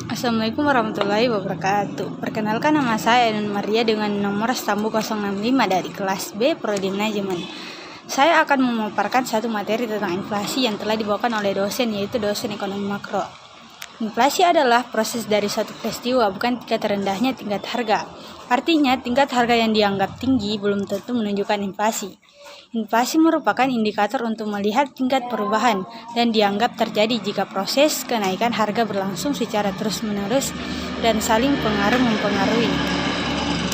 Assalamualaikum warahmatullahi wabarakatuh. Perkenalkan, nama saya Ainun Maria dengan nomor stambu 065 dari kelas B Prodi Manajemen. Saya akan memaparkan satu materi tentang inflasi yang telah dibawakan oleh dosen, yaitu dosen ekonomi makro. Inflasi adalah proses dari suatu peristiwa, bukan tingkat rendahnya tingkat harga. Artinya, tingkat harga yang dianggap tinggi belum tentu menunjukkan inflasi. Inflasi merupakan indikator untuk melihat tingkat perubahan dan dianggap terjadi jika proses kenaikan harga berlangsung secara terus-menerus dan saling mempengaruhi.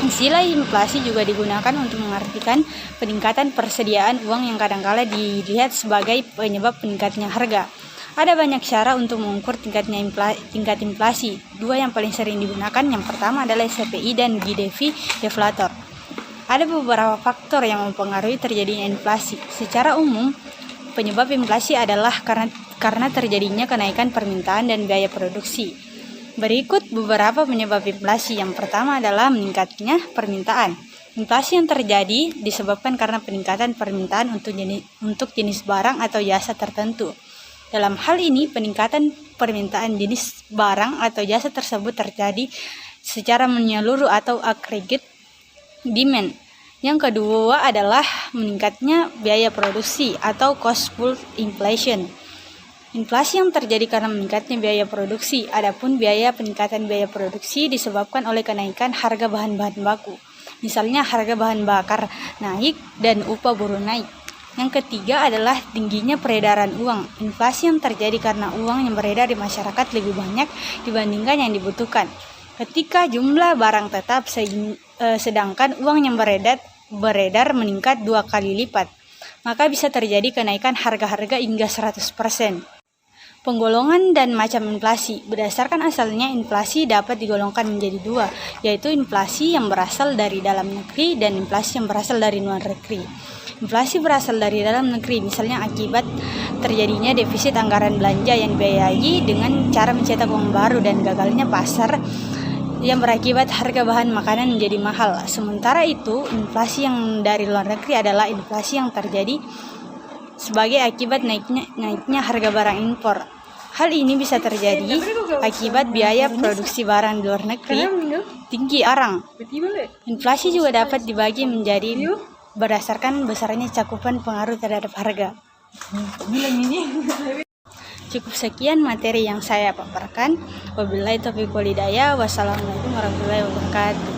Istilah inflasi juga digunakan untuk mengartikan peningkatan persediaan uang yang kadangkala dilihat sebagai penyebab peningkatnya harga. Ada banyak cara untuk mengukur tingkat inflasi. Dua yang paling sering digunakan, yang pertama adalah CPI dan Gini deflator. Ada beberapa faktor yang mempengaruhi terjadinya inflasi. Secara umum, penyebab inflasi adalah karena terjadinya kenaikan permintaan dan biaya produksi. Berikut beberapa penyebab inflasi. Yang pertama adalah meningkatnya permintaan. Inflasi yang terjadi disebabkan karena peningkatan permintaan untuk jenis barang atau jasa tertentu. Dalam hal ini, peningkatan permintaan jenis barang atau jasa tersebut terjadi secara menyeluruh atau aggregate demand. Yang kedua adalah meningkatnya biaya produksi atau cost push inflation. Inflasi yang terjadi karena meningkatnya biaya produksi. Adapun peningkatan biaya produksi disebabkan oleh kenaikan harga bahan-bahan baku. Misalnya harga bahan bakar naik dan upah buruh naik. Yang ketiga adalah tingginya peredaran uang. Inflasi yang terjadi karena uang yang beredar di masyarakat lebih banyak dibandingkan yang dibutuhkan. Ketika jumlah barang tetap sedangkan uang yang beredar meningkat 2 kali lipat, maka bisa terjadi kenaikan harga-harga hingga 100%. Penggolongan dan macam inflasi. Berdasarkan asalnya, inflasi dapat digolongkan menjadi dua, yaitu inflasi yang berasal dari dalam negeri dan inflasi yang berasal dari luar negeri. Inflasi berasal dari dalam negeri, misalnya akibat terjadinya defisit anggaran belanja yang dibiayai dengan cara mencetak uang baru dan gagalnya pasar yang berakibat harga bahan makanan menjadi mahal. Sementara itu, inflasi yang dari luar negeri adalah inflasi yang terjadi sebagai akibat naiknya harga barang impor. Hal ini bisa terjadi akibat biaya produksi barang di luar negeri tinggi barang. Inflasi juga dapat dibagi menjadi berdasarkan besarnya cakupan pengaruh terhadap harga. Cukup sekian materi yang saya paparkan. Wabillahi taufiq wal hidayah. Wassalamualaikum warahmatullahi wabarakatuh.